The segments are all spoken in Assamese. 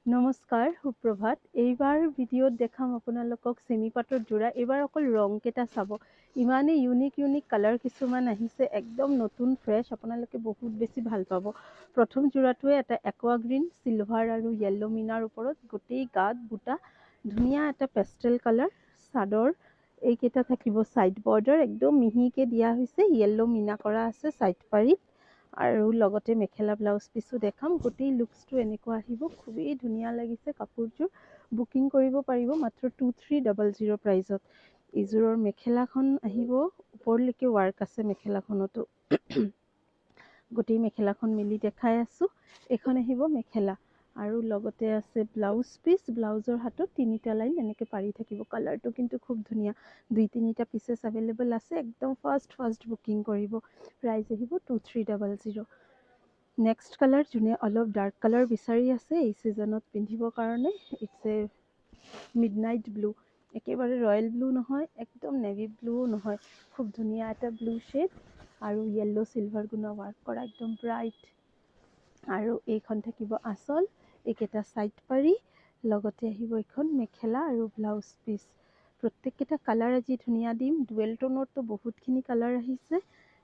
নমস্কাৰ সুপ্ৰভাত এইবাৰ ভিডিঅ'ত দেখাম আপোনালোকক চেমি পাটৰ যোৰা এইবাৰ অকল ৰং কেইটা চাব ইমানে ইউনিক কালাৰ কিছুমান আহিছে একদম নতুন ফ্ৰেছ আপোনালোকে বহুত বেছি ভাল পাব প্ৰথম যোৰাটোৱে এটা একুৱা গ্ৰীণ সিলভাৰ আৰু য়েল্লো মিনাৰ ওপৰত গোটেই গাত বুটা ধুনীয়া এটা পেষ্টেল কালাৰ চাদৰ এইকেইটা থাকিব সাইড বৰ্ডাৰ একদম মিহিকে দিয়া হৈছে য়েল্লো মিনা কৰা আছে সাইড পাৰি আৰু লগতে মেখেলা ব্লাউজ পিছো দেখাম গোটেই লুকসটো এনেকুৱা আহিব খুবেই ধুনীয়া লাগিছে কাপোৰযোৰ বুকিং কৰিব পাৰিব মাত্ৰ 2300 প্ৰাইজত এইযোৰৰ মেখেলাখন আহিব ওপৰলৈকে ৱাৰ্ক আছে মেখেলাখনতো গোটেই মেখেলাখন মিলি দেখাই আছো এখন আহিব মেখেলা আৰু লগতে আছে ব্লাউজ পিস ব্লাউজৰ হাতত তিনিটা লাইন এনেকৈ পাৰি থাকিব কালাৰটো কিন্তু খুব ধুনীয়া দুই তিনিটা পিসেছ এভেইলেবল আছে একদম ফাৰ্ষ্ট বুকিং কৰিব প্ৰাইস আহিব 2300 নেক্সট কালাৰ যোনে অলপ ডাৰ্ক কালাৰ বিচাৰি আছে এই সিজনত পিন্ধিবৰ কাৰণে ইটস এ মিডনাইট ব্লু একেবাৰে ৰয়েল ব্লু নহয় একদম নেভি ব্লুও নহয় খুব ধুনীয়া এটা ব্লু শেড আৰু য়েল্লো সিলভাৰ গুণা ৱাৰ্ক কৰা একদম ব্ৰাইট আৰু এইখন থাকিব আঁচল এইকেইটা সাইড পাৰি লগতে আহিব এইখন মেখেলা আৰু ব্লাউজ পিস প্ৰত্যেককেইটা কালাৰ আজি ধুনীয়া দিম ডুৱেল টোনৰতো বহুতখিনি কালাৰ আহিছে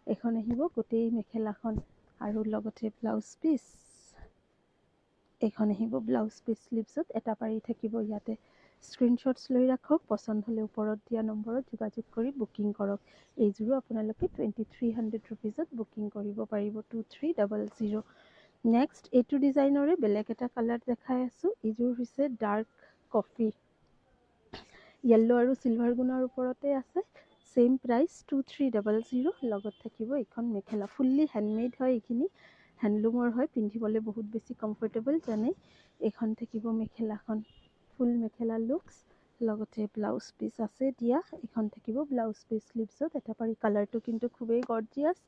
এখন আহিব গোটেই মেখেলাখন আৰু লগতে ব্লাউজ পিস এইখন আহিব ব্লাউজ পিস স্লিভছত এটা পাৰি থাকিব ইয়াতে স্ক্ৰীনশ্বটছ লৈ ৰাখক পছন্দ হ'লে ওপৰত দিয়া নম্বৰত যোগাযোগ কৰি বুকিং কৰক এইযোৰো আপোনালোকে 2300 ৰুপিজত বুকিং কৰিব পাৰিব 2300 নেক্সট এইটো ডিজাইনৰে বেলেগ এটা কালাৰ দেখাই আছো এইযোৰ হৈছে ডাৰ্ক কফি য়েল্লো আৰু সিলভাৰ গুণৰ ওপৰতে আছে সেম প্ৰাইস 2300 লগত থাকিব এইখন মেখেলা ফুল্লি হেণ্ডমেড হয় এইখিনি হেণ্ডলুমৰ হয় পিন্ধিবলৈ বহুত বেছি কমফৰ্টেবল জানে এইখন থাকিব মেখেলাখন ফুল মেখেলা লুকস লগতে ব্লাউজ পিস আছে দিয়া এইখন থাকিব ব্লাউজ পিস স্লিভছত এটা পাৰি কালাৰটো কিন্তু খুবেই গৰ্জিয়াছ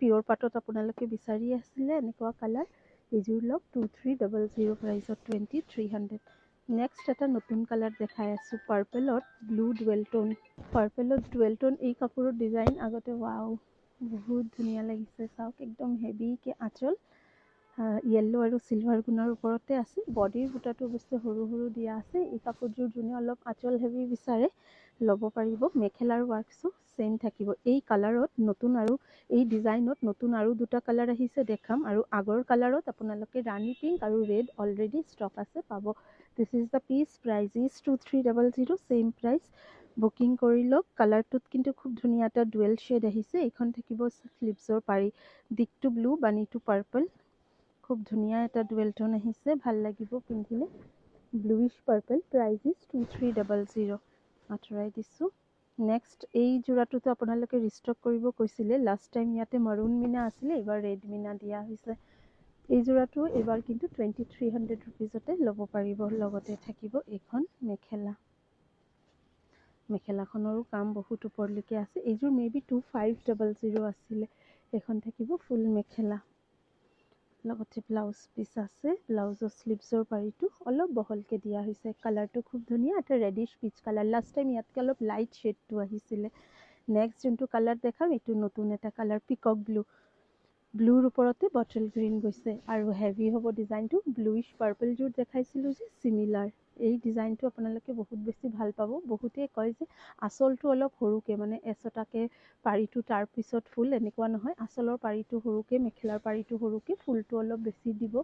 পিয়ৰ পাটত আপোনালোকে বিচাৰি আছিলে এনেকুৱা কালাৰ এইযোৰ লওক 2300 প্ৰাইসত 2300 নেক্সট এটা নতুন কালাৰ দেখাই আছো পাৰ্পলত ব্লু ডুৱেল টোন পাৰ্পলত ডুৱেল টোন এই কাপোৰৰ ডিজাইন আগতে ৱাও বহুত ধুনীয়া লাগিছে চাওক একদম হেভিকে আঁচল য়েল্লো আৰু সিলভাৰ গুণৰ ওপৰতে আছে বডিৰ বুটাটো অৱশ্যে সৰু দিয়া আছে এই কাপোৰযোৰ যোনে অলপ আঁচল হেভি বিচাৰে ল'ব পাৰিব মেখেলাৰ ৱাৰ্কছো সেম থাকিব এই কালাৰত নতুন আৰু এই ডিজাইনত নতুন আৰু দুটা কালাৰ আহিছে দেখাম আৰু আগৰ কালাৰত আপোনালোকে ৰাণী পিংক আৰু ৰেড অলৰেডি ষ্টক আছে পাব this is the piece price is 2300 same price booking কৰি লওক কালাৰটোত কিন্তু খুব ধুনীয়া এটা ডুৱেল শেড আহিছে এইখন থাকিব স্লিভছৰ পাৰি দিকটো ব্লু বাণীটো পাৰ্পল খুব ধুনীয়া এটা ডুৱেল টোন আহিছে ভাল লাগিব পিন্ধিলে ব্লুইশ পাৰ্পল প্ৰাইস ইজ 2300 আঁতৰাই দিছো নেক্সট এই যোৰাটোতো আপোনালোকে ৰিষ্টক কৰিব কৈছিলে লাষ্ট টাইম ইয়াতে মাৰুন মিনা আছিলে এইবাৰ ৰেড মিনা দিয়া হৈছে এই যোৰাটো এইবাৰ কিন্তু 2300 ৰুপিজতে ল'ব পাৰিব লগতে থাকিব এইখন মেখেলা মেখেলাখনৰো কাম বহুত ওপৰলৈকে আছে এইযোৰ মেবি 2500 আছিলে এখন থাকিব ফুল মেখেলা লগতে ব্লাউজ পিস আছে ব্লাউজৰ স্লিভছৰ পাৰিটো অলপ বহলকে দিয়া হৈছে কালাৰটো খুব ধুনীয়া এটা ৰেডিশ পিচ কালাৰ লাষ্ট টাইম ইয়াতকে অলপ লাইট শেডটো আহিছিলে নেক্সট যোনটো কালাৰ দেখাম এইটো নতুন এটা কালাৰ পিকক ব্লুৰ ওপৰতে বটল গ্ৰীণ গৈছে আৰু হেভি হ'ব ডিজাইনটো ব্লুইশ পাৰ্পলযোৰ দেখাইছিলোঁ যে চিমিলাৰ এই ডিজাইনটো আপোনালোকে বহুত বেছি ভাল পাব বহুতে কয় যে আঁচলটো অলপ সৰুকে মানে এচটাকে পাৰিটো তাৰ পিছত ফুল এনেকুৱা নহয় আঁচলৰ পাৰিটো সৰুকে মেখেলাৰ পাৰিটো সৰুকে ফুলটো অলপ বেছি দিব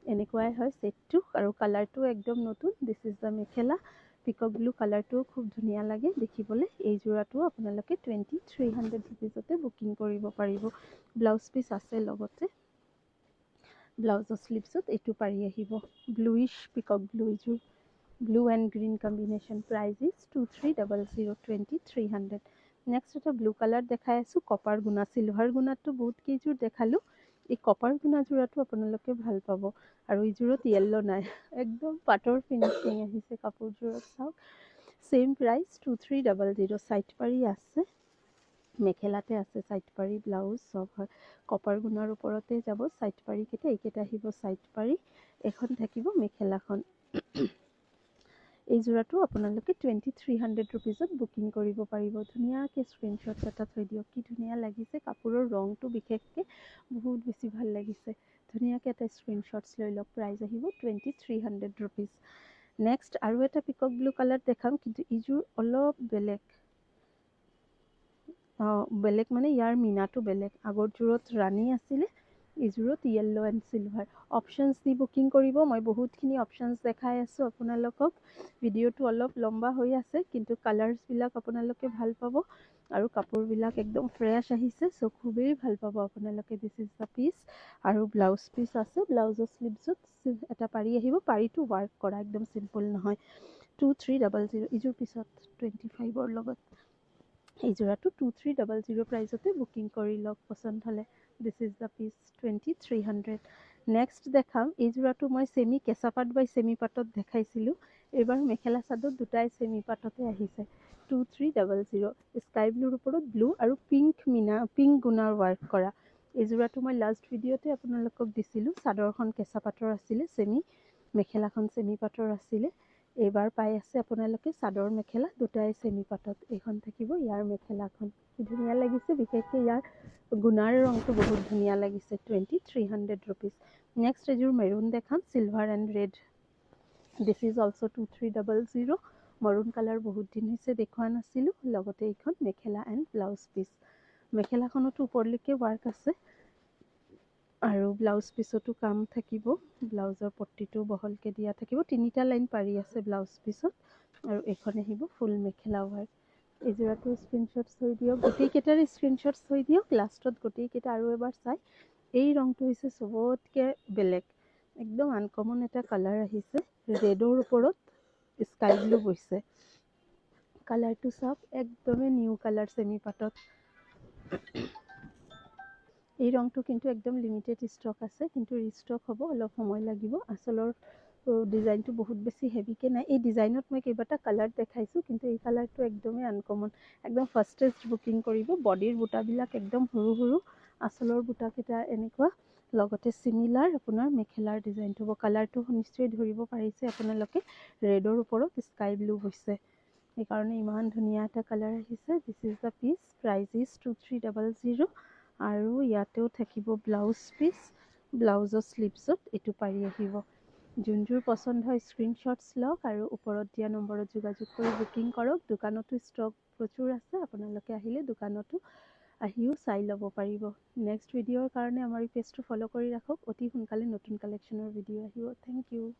এনেকুৱাই হয় সেটটো আৰু কালাৰটো একদম নতুন দিস ইজ দ্য মেখেলা পিকক ব্লু কালাৰটো খুব ধুনীয়া লাগে দেখিবলৈ এই যোৰাটো আপোনালোকে 2300 ৰুপিজতে বুকিং কৰিব পাৰিব ব্লাউজ পিস আছে লগতে ব্লাউজৰ স্লিভছত এইটো পাৰি আহিব ব্লুইশ পিকক ব্লুইযোৰ blue and green combination price is 2300 next এটা ব্লু কালাৰ দেখাই আছো কপাৰ গুণা চিলভাৰ গুণাটো বহুত কেইযোৰ দেখালো এই কপাৰ গুণা যোৰাটো আপোনালোকে ভাল পাব আৰু এইযোৰত য়েল্লো নাই একদম পাটৰ ফিনিচিং আহিছে কাপোৰযোৰত চাওক সেম প্ৰাইস 2300 সাইড পাৰি আছে মেখেলাতে আছে সাইড পাৰি ব্লাউজ সব হয় কপাৰ গুণাৰ ওপৰতে যাব সাইড পাৰি কেইটা এইকেইটা আহিব সাইড পাৰি এখন থাকিব মেখেলাখন এই যোৰাটো আপোনালোকে 2300 ৰুপিজত বুকিং কৰিব পাৰিব। ধুনীয়াকৈ স্ক্ৰীনশ্বট এটা থৈ দিয়ক। কি ধুনীয়া লাগিছে, কাপোৰৰ ৰংটো বিশেষকৈ বহুত বেছি ভাল লাগিছে। ধুনীয়াকৈ এটা স্ক্ৰীনশ্বটছ লৈ লওক। প্ৰাইচ আহিব 2300 ৰুপিজ। নেক্সট আৰু এটা পিকক ব্লু কালাৰ দেখাম, কিন্তু এইযোৰ অলপ বেলেগ। বেলেগ মানে ইয়াৰ মিনাটো বেলেগ। আগৰযোৰত ৰাণী আছিলে, এইযোৰত য়েল্লো এণ্ড চিলভাৰ। অপশ্যনছ দি বুকিং কৰিব। মই বহুতখিনি অপশ্যনছ দেখাই আছোঁ আপোনালোকক। ভিডিঅ'টো অলপ লম্বা হৈ আছে, কিন্তু কালাৰ্ছবিলাক আপোনালোকে ভাল পাব আৰু কাপোৰবিলাক একদম ফ্ৰেছ আহিছে। চ' খুবেই ভাল পাব আপোনালোকে। This is the piece. আৰু ব্লাউজ পিচ আছে। ব্লাউজৰ স্লিভছত এটা পাৰি আহিব। পাৰিটো ৱাৰ্ক কৰা, একদম চিম্পল নহয়। 2300 এইযোৰ পিছত 25ৰ লগত। এই যোৰাটো 2300 প্ৰাইজতে বুকিং কৰি লওক পচন্দ হ'লে। This is the piece 2300। Next দেখাম, এই যোৰাটো মই ছেমি কেঁচা পাট বাই ছেমি পাটত দেখাইছিলোঁ। এইবাৰ মেখেলা চাদৰ দুটাই ছেমি পাটতে আহিছে। 2300 স্কাই ব্লুৰ ওপৰত ব্লু আৰু পিংক গুণাৰ ৱাৰ্ক কৰা। এই যোৰাটো মই লাষ্ট ভিডিঅ'তে আপোনালোকক দিছিলোঁ। চাদৰখন কেঁচা পাটৰ আছিলে, মেখেলাখন ছেমি পাটৰ আছিলে। এইবাৰ পাই আছে আপোনালোকে চাদৰ মেখেলা দুটাই ছেমি পাটত। এইখন থাকিব ইয়াৰ মেখেলাখন। কি ধুনীয়া লাগিছে, বিশেষকৈ ইয়াৰ গুণাৰ ৰংটো বহুত ধুনীয়া লাগিছে। 2300 ৰুপিজ। নেক্সট এযোৰ মেৰুন দেখাম, silver and red. This is also' 2300। Maroon colour বহুত দিন হৈছে দেখুওৱা নাছিলোঁ। লগতে এইখন মেখেলা এণ্ড ব্লাউজ পিচ। মেখেলাখনতো ওপৰলৈকে ৱাৰ্ক আছে আৰু ব্লাউজ পিছতো কাম থাকিব। ব্লাউজৰ পট্টিটো বহলকৈ দিয়া থাকিব। 3টা লাইন পাৰি আছে ব্লাউজ পিছত। আৰু এইখন আহিব ফুল মেখেলা ৱাৰ্ক। এই যোৰাটো স্ক্ৰীনশ্বট থৈ দিয়ক। গোটেইকেইটাৰ স্ক্ৰীনশ্বট থৈ দিয়ক। লাষ্টত গোটেইকেইটা আৰু এবাৰ চাই। এই ৰংটো হৈছে চবতকৈ বেলেগ, একদম আনকমন এটা কালাৰ আহিছে। ৰেডৰ ওপৰত স্কাই ব্লু গৈছে। কালাৰটো চাওক, একদমেই নিউ কালাৰ ছেমি পাটত। এই ৰংটো কিন্তু একদম লিমিটেড ষ্টক আছে, কিন্তু ৰিষ্টক হ'ব, অলপ সময় লাগিব। আচলৰ ডিজাইনটো বহুত বেছি হেভিকৈ নাই। এই ডিজাইনত মই কেইবাটা কালাৰ দেখাইছোঁ, কিন্তু এই কালাৰটো একদমেই আনকমন। একদম ফাৰ্ষ্টেষ্ট বুকিং কৰিব। বডিৰ বুটাবিলাক একদম সৰু সৰু, আচলৰ বুটাকেইটা এনেকুৱা। লগতে চিমিলাৰ আপোনাৰ মেখেলাৰ ডিজাইনটো হ'ব। কালাৰটো নিশ্চয় ধৰিব পাৰিছে আপোনালোকে। ৰেডৰ ওপৰত স্কাই ব্লু হৈছে, সেইকাৰণে ইমান ধুনীয়া এটা কালাৰ আহিছে। This is the piece. Price is 2300। আৰু ইয়াতেও থাকিব ব্লাউজ পিচ। ব্লাউজৰ স্লিভছত এইটো পাৰি আহিব। যোনযোৰ পচন্দ হয় স্ক্ৰীনশ্বটছ লওক আৰু ওপৰত দিয়া নম্বৰত যোগাযোগ কৰি বুকিং কৰক। দোকানতো ষ্টক প্ৰচুৰ আছে, আপোনালোকে আহিলে দোকানতো আহিও চাই ল'ব পাৰিব। নেক্সট ভিডিঅ'ৰ কাৰণে আমাৰ এই পেজটো ফ'ল' কৰি ৰাখক। অতি সোনকালে নতুন কালেকশ্যনৰ ভিডিঅ' আহিব। Thank U.